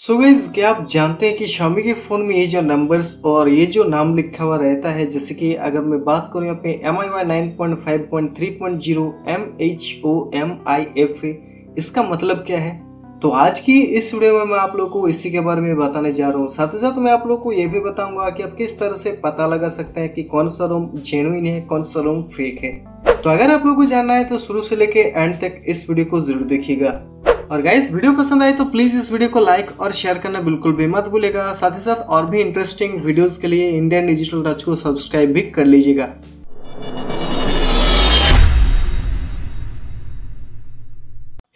So guys, क्या आप जानते हैं कि Xiaomi के फ़ोन में ये जो नंबर्स और ये जो नाम लिखा हुआ रहता है, जैसे कि अगर मैं बात करूँ यहाँ पे MIUI 9.5.3.0 MHOMIFA, इसका मतलब क्या है। तो आज की इस वीडियो में मैं आप लोगों को इसी के बारे में बताने जा रहा हूँ। साथ ही साथ मैं आप लोगों को ये भी बताऊंगा कि आप किस तरह से पता लगा सकते हैं कि कौन सा रोम जेन्युइन है, कौन सा रोम फेक है। तो अगर आप लोगों को जानना है तो शुरू से लेके एंड तक इस वीडियो को जरूर देखिएगा। और गाइस, वीडियो पसंद आए तो प्लीज इस वीडियो को लाइक और शेयर करना बिल्कुल भी मत भूलिएगा। साथ ही साथ और भी इंटरेस्टिंग वीडियोस के लिए इंडियन डिजिटल टच को सब्सक्राइब भी कर लीजिएगा।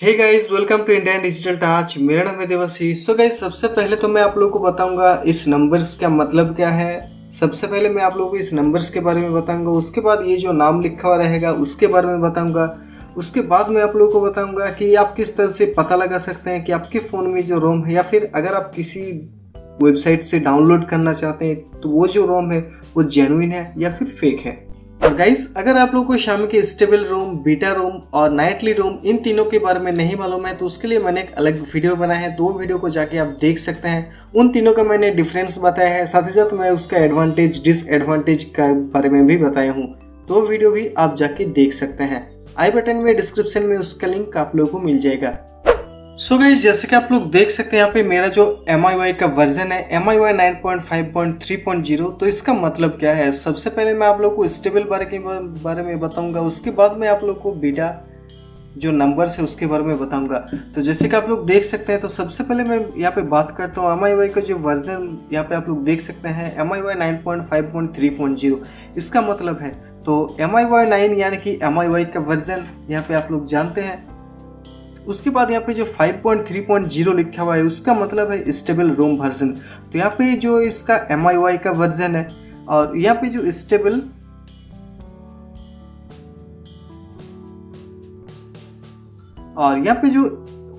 Hey guys, welcome to Indian digital touch. मेरा नाम है देवासी। सो गाइस, सबसे पहले तो मैं आप लोगों को बताऊंगा इस नंबर्स का मतलब क्या है। सबसे पहले मैं आप लोगों को इस नंबर्स के बारे में बताऊंगा, उसके बाद ये जो नाम लिखा हुआ रहेगा उसके बारे में बताऊंगा, उसके बाद मैं आप लोगों को बताऊंगा कि आप किस तरह से पता लगा सकते हैं कि आपके फ़ोन में जो रोम है, या फिर अगर आप किसी वेबसाइट से डाउनलोड करना चाहते हैं तो वो जो रोम है वो जेन्युइन है या फिर फेक है। और गाइस, अगर आप लोगों को Xiaomi के स्टेबल रोम, बीटा रोम और नाइटली रोम इन तीनों के बारे में नहीं मालूम है तो उसके लिए मैंने एक अलग वीडियो बनाया है। दो वीडियो को जाके आप देख सकते हैं। उन तीनों का मैंने डिफरेंस बताया है, साथ ही साथ मैं उसका एडवांटेज डिसएडवांटेज के बारे में भी बताया हूँ। दो वीडियो भी आप जाके देख सकते हैं। आई बटन में डिस्क्रिप्शन में उसका लिंक आप लोगों को मिल जाएगा। सो गाइस, जैसे कि आप लोग देख सकते हैं यहाँ पे मेरा जो MIUI का वर्जन है MIUI 9.5.3.0। तो इसका मतलब क्या है, सबसे पहले मैं आप लोगों को स्टेबल बारे में बताऊंगा, उसके बाद मैं आप लोगों को बीटा जो नंबर्स है उसके बारे में बताऊंगा। तो जैसे कि आप लोग देख सकते हैं, तो सबसे पहले मैं यहाँ पे बात करता हूँ MIUI का जो वर्जन यहाँ पे आप लोग देख सकते हैं MIUI 9.5.3.0। इसका मतलब है तो MIUI 9 यानी कि MIUI का वर्जन यहाँ पे आप लोग जानते हैं। उसके बाद यहाँ पे जो 5.3.0 लिखा हुआ है उसका मतलब है स्टेबल रोम वर्जन। तो यहाँ पे जो इसका MIUI का वर्जन है और यहाँ पे जो स्टेबल और यहाँ पे जो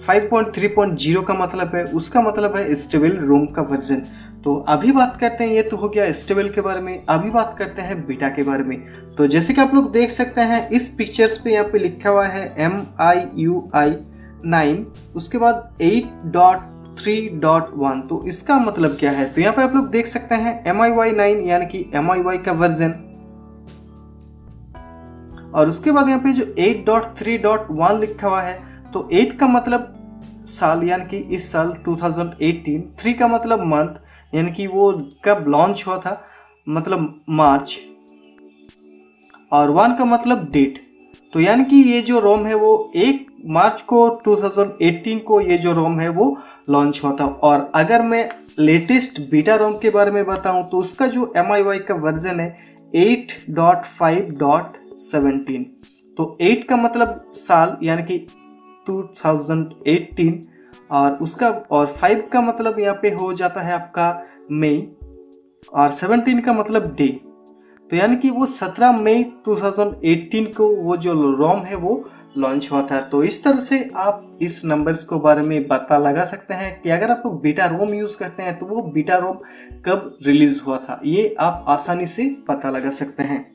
5.3.0 का मतलब है उसका मतलब है स्टेबल रोम का वर्जन। तो अभी बात करते हैं, ये तो हो गया स्टेबल के बारे में। अभी बात करते हैं बीटा के बारे में। तो जैसे कि आप लोग देख सकते हैं इस पिक्चर्स पे यहाँ पे लिखा हुआ है MIUI 9, उसके बाद 8.3.1। तो इसका मतलब क्या है, तो यहाँ पे आप लोग देख सकते हैं MIUI 9 यानी कि MIUI का वर्जन, और उसके बाद यहाँ पे जो 8.3.1 लिखा हुआ है तो 8 का मतलब साल यानी कि इस साल 2018, 3 का मतलब मंथ यानी कि वो कब लॉन्च हुआ था मतलब मार्च, और 1 का मतलब डेट। तो यानी कि ये जो रोम है वो 1 मार्च को 2018 को ये जो रोम है वो लॉन्च हुआ था। और अगर मैं लेटेस्ट बीटा रोम के बारे में बताऊं तो उसका जो MIUI का वर्जन है 8.5.17। तो 8 का मतलब साल यानी कि 2018, और उसका और 5 का मतलब यहाँ पे हो जाता है आपका मई, और 17 का मतलब डे। तो यानी कि वो 17 मई 2018 को वो जो रोम है वो लॉन्च हुआ था। तो इस तरह से आप इस नंबर्स को बारे में पता लगा सकते हैं कि अगर आप लोग बीटा रोम यूज करते हैं तो वो बीटा रोम कब रिलीज हुआ था, ये आप आसानी से पता लगा सकते हैं।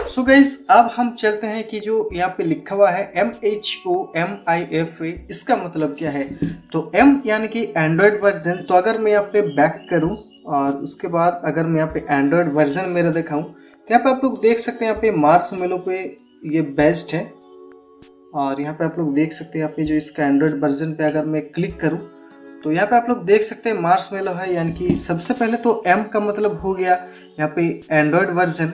सो गाइस, अब हम चलते हैं कि जो यहाँ पे लिखा हुआ है MHOMIFA, इसका मतलब क्या है। तो M यानी कि एंड्रॉयड वर्जन। तो अगर मैं यहाँ पे बैक करूँ और उसके बाद अगर मैं यहाँ पे एंड्रॉयड वर्जन मेरा दिखाऊँ तो यहाँ पे आप लोग देख सकते हैं यहाँ पे मार्शमैलो पे ये बेस्ट है। और यहाँ पे आप लोग देख सकते हैं यहाँ पे जो इसका एंड्रॉयड वर्जन पे अगर मैं क्लिक करूँ तो यहाँ पे आप लोग देख सकते हैं मार्शमैलो है, यानी कि सबसे पहले तो M का मतलब हो गया यहाँ पे एंड्रॉयड वर्जन।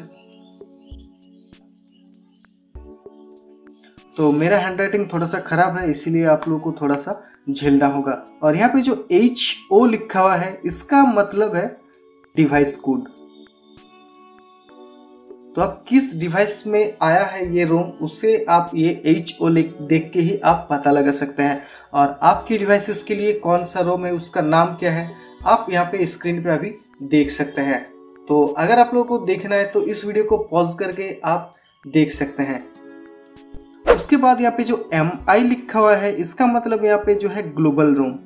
तो मेरा हैंडराइटिंग थोड़ा सा खराब है इसीलिए आप लोगों को थोड़ा सा झेलना होगा। और यहाँ पे जो HO लिखा हुआ है इसका मतलब है डिवाइस कोड। तो आप किस डिवाइस में आया है ये रोम, उससे आप ये HO देख के ही आप पता लगा सकते हैं। और आपके डिवाइसेस के लिए कौन सा रोम है, उसका नाम क्या है, आप यहाँ पे स्क्रीन पे अभी देख सकते हैं। तो अगर आप लोगों को देखना है तो इस वीडियो को पॉज करके आप देख सकते हैं। उसके बाद यहाँ पे जो MI लिखा हुआ है इसका मतलब यहाँ पे जो है ग्लोबल रोम,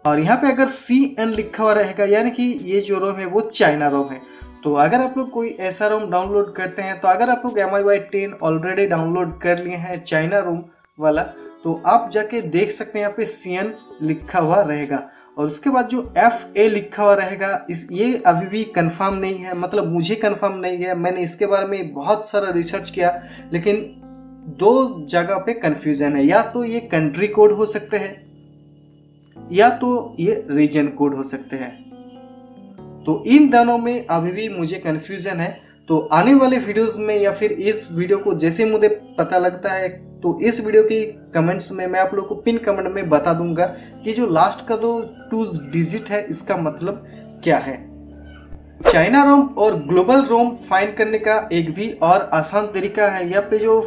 और यहाँ पे अगर CN लिखा हुआ रहेगा यानी कि ये जो रोम है वो चाइना रोम है। तो अगर आप लोग कोई ऐसा रोम डाउनलोड करते हैं, तो अगर आप लोग MIUI 10 ऑलरेडी डाउनलोड कर लिए हैं चाइना रोम वाला, तो आप जाके देख सकते हैं यहाँ पे CN लिखा हुआ रहेगा। और उसके बाद जो FA लिखा हुआ रहेगा ये अभी भी कंफर्म नहीं है, मतलब मुझे कंफर्म नहीं है। मैंने इसके बारे में बहुत सारा रिसर्च किया, लेकिन 2 जगह पे कंफ्यूजन है। या तो ये कंट्री कोड हो सकते हैं या तो ये रीजन कोड हो सकते हैं। तो इन दोनों में अभी भी मुझे कंफ्यूजन है। तो आने वाले वीडियोस में या फिर इस वीडियो को जैसे मुझे पता लगता है तो इस वीडियो की कमेंट्स में मैं आप लोगों को पिन कमेंट में बता दूंगा कि जो लास्ट का 2 डिजिट है इसका मतलब क्या है। चाइना रोम और ग्लोबल रोम फाइंड करने का एक भी और आसान तरीका है। यहाँ पे जो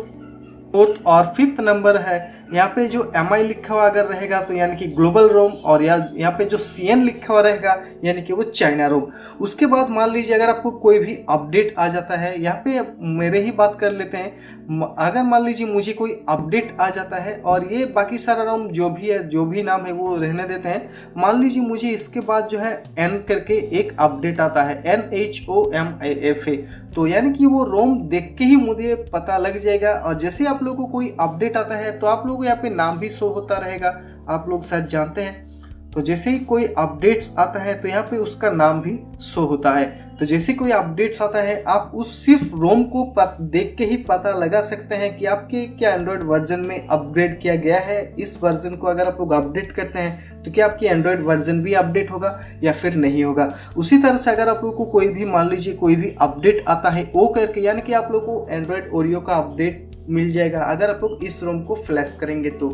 4th और 5th नंबर है, यहाँ पे जो MI लिखा हुआ अगर रहेगा तो यानी कि ग्लोबल रोम, और यहाँ पे जो CN लिखा हुआ रहेगा यानी कि वो चाइना रोम। उसके बाद मान लीजिए अगर आपको कोई भी अपडेट आ जाता है, यहाँ पे मेरे ही बात कर लेते हैं। अगर मान लीजिए मुझे कोई अपडेट आ जाता है और ये बाकी सारा रोम जो भी है, जो भी नाम है वो रहने देते हैं। मान लीजिए मुझे इसके बाद जो है N करके एक अपडेट आता है, NHOMAFA, तो यानी कि वो रोम देख के ही मुझे पता लग जाएगा। और जैसे आप लोगों को कोई अपडेट आता है तो आप लोगों को यहाँ पे नाम भी शो होता रहेगा, आप लोग शायद जानते हैं। तो जैसे ही कोई अपडेट्स आता है तो यहाँ पे उसका नाम भी शो होता है। तो जैसे कोई अपडेट्स आता है आप उस सिर्फ रोम को देख के ही पता लगा सकते हैं कि आपके क्या एंड्रॉयड वर्जन में अपग्रेड किया गया है। इस वर्जन को अगर आप लोग अपडेट करते हैं तो क्या आपकी एंड्रॉयड वर्जन भी अपडेट होगा या फिर नहीं होगा। उसी तरह से अगर आप लोग को कोई भी मान लीजिए कोई भी अपडेट आता है ओ करके, यानी कि आप लोग को एंड्रॉयड ओरियो का अपडेट मिल जाएगा अगर आप लोग इस रोम को फ्लैश करेंगे। तो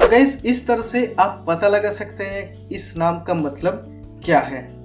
गाइस इस तरह से आप पता लगा सकते हैं इस नाम का मतलब क्या है।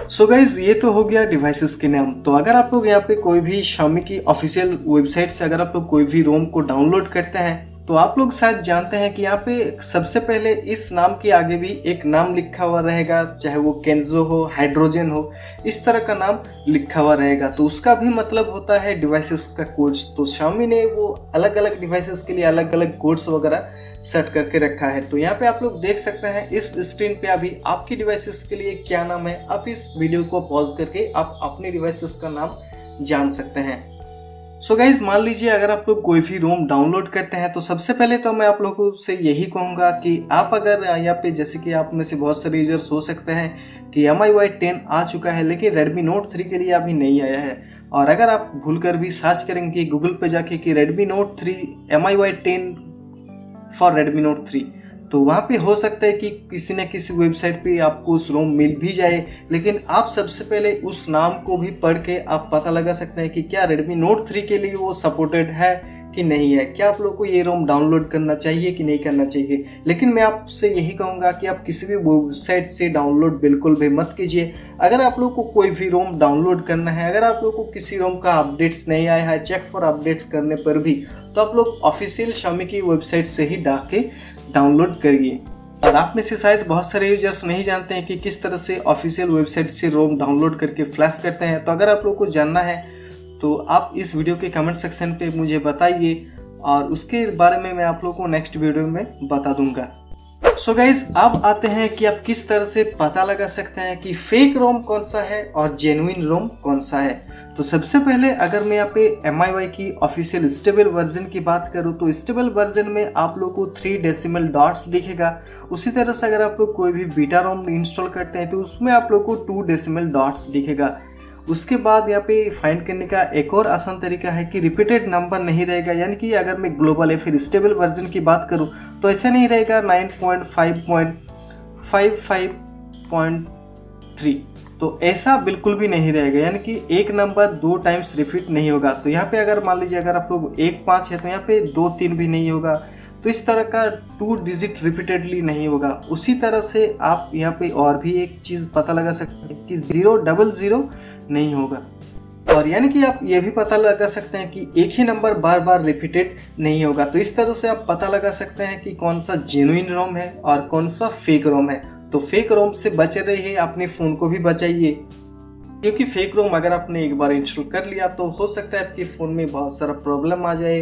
सो गाइस ये तो हो गया डिवाइसेस के नाम। तो अगर आप लोग यहाँ पे कोई भी Xiaomi की ऑफिशियल वेबसाइट से अगर आप लोग कोई भी रोम को डाउनलोड करते हैं तो आप लोग शायद जानते हैं कि यहाँ पे सबसे पहले इस नाम के आगे भी एक नाम लिखा हुआ रहेगा, चाहे वो केंजो हो, हाइड्रोजन हो, इस तरह का नाम लिखा हुआ रहेगा। तो उसका भी मतलब होता है डिवाइसेस का कोड्स। तो Xiaomi ने वो अलग अलग डिवाइसेस के लिए अलग अलग कोड्स वगैरह सेट करके रखा है। तो यहाँ पे आप लोग देख सकते हैं इस स्क्रीन पे अभी आपकी डिवाइसेस के लिए क्या नाम है। आप इस वीडियो को पॉज करके आप अपने डिवाइसेस का नाम जान सकते हैं। सो गाइज मान लीजिए अगर आप लोग कोई भी रोम डाउनलोड करते हैं तो सबसे पहले तो मैं आप लोगों से यही कहूँगा कि आप अगर यहाँ पे जैसे कि आप में से बहुत सारे यूजर्स हो सकते हैं कि MIUI 10 आ चुका है लेकिन Redmi Note 3 के लिए अभी नहीं आया है। और अगर आप भूलकर भी सर्च करेंगे गूगल पे जाके कि Redmi Note 3 MIUI 10 for Redmi Note 3, तो वहाँ पे हो सकता है कि किसी न किसी वेबसाइट पे आपको उस रोम मिल भी जाए। लेकिन आप सबसे पहले उस नाम को भी पढ़ के आप पता लगा सकते हैं कि क्या Redmi Note 3 के लिए वो सपोर्टेड है कि नहीं है, क्या आप लोगों को ये रोम डाउनलोड करना चाहिए कि नहीं करना चाहिए। लेकिन मैं आपसे यही कहूँगा कि आप किसी भी वेबसाइट से डाउनलोड बिल्कुल भी मत कीजिए। अगर आप लोगों को कोई भी रोम डाउनलोड करना है, अगर आप लोगों को किसी रोम का अपडेट्स नहीं आया है, चेक फॉर अपडेट्स करने पर भी, तो आप लोग ऑफिशियल Xiaomi की वेबसाइट से ही डाके डाउनलोड करिए। और आप में से शायद बहुत सारे यूजर्स नहीं जानते हैं कि किस तरह से ऑफिशियल वेबसाइट से रोम डाउनलोड करके फ्लैश करते हैं। तो अगर आप लोगों को जानना है तो आप इस वीडियो के कमेंट सेक्शन पे मुझे बताइए और उसके बारे में मैं आप लोगों को नेक्स्ट वीडियो में बता दूंगा। सो गाइज अब आते हैं कि आप किस तरह से पता लगा सकते हैं कि फेक रोम कौन सा है और जेन्युइन रोम कौन सा है। तो सबसे पहले अगर मैं यहाँ पे MIUI की ऑफिशियल स्टेबल वर्जन की बात करूँ तो स्टेबल वर्जन में आप लोग को 3 डेसिमल डॉट्स दिखेगा। उसी तरह से अगर आप लोग कोई भी बीटा रोम इंस्टॉल करते हैं तो उसमें आप लोग को 2 डेसिमल डॉट्स दिखेगा। उसके बाद यहाँ पे फाइंड करने का एक और आसान तरीका है कि रिपीटेड नंबर नहीं रहेगा, यानी कि अगर मैं ग्लोबल या फिर स्टेबल वर्जन की बात करूँ तो ऐसा नहीं रहेगा 9.5.55.3, तो ऐसा बिल्कुल भी नहीं रहेगा, यानी कि एक नंबर 2 टाइम्स रिपीट नहीं होगा। तो यहाँ पे अगर मान लीजिए अगर आप लोग 1-5 है तो यहाँ पे 2-3 भी नहीं होगा। तो इस तरह का 2 डिजिट रिपीटेडली नहीं होगा। उसी तरह से आप यहाँ पे और भी एक चीज़ पता लगा सकते हैं कि 000 नहीं होगा। और यानी कि आप ये भी पता लगा सकते हैं कि एक ही नंबर बार बार रिपीटेड नहीं होगा। तो इस तरह से आप पता लगा सकते हैं कि कौन सा जेन्युइन रोम है और कौन सा फेक रोम है। तो फेक रोम से बच रहिए, अपने फ़ोन को भी बचाइए, क्योंकि फेक रोम अगर आपने एक बार इंस्टॉल कर लिया तो हो सकता है आपके फ़ोन में बहुत सारा प्रॉब्लम आ जाए,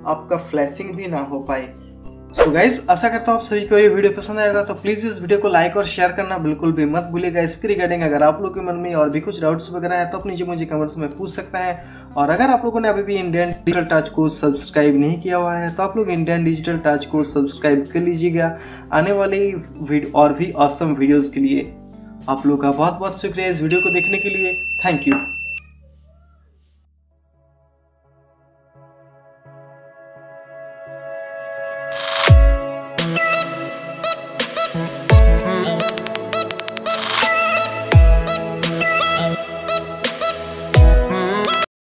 आपका फ्लैशिंग भी ना हो पाए। सो गाइस, आशा करता हूँ आप सभी को ये वीडियो पसंद आएगा, तो प्लीज इस वीडियो को लाइक और शेयर करना बिल्कुल भी मत भूलिएगा। इसके रिगार्डिंग अगर आप लोग के मन में और भी कुछ डाउट्स वगैरह है तो आप नीचे मुझे कमेंट्स में पूछ सकते हैं। और अगर आप लोगों ने अभी भी इंडियन डिजिटल टच को सब्सक्राइब नहीं किया हुआ है तो आप लोग इंडियन डिजिटल टच को सब्सक्राइब कर लीजिएगा आने वाली और भी ऑसम वीडियोज के लिए। आप लोग का बहुत बहुत शुक्रिया इस वीडियो को देखने के लिए। Thank you.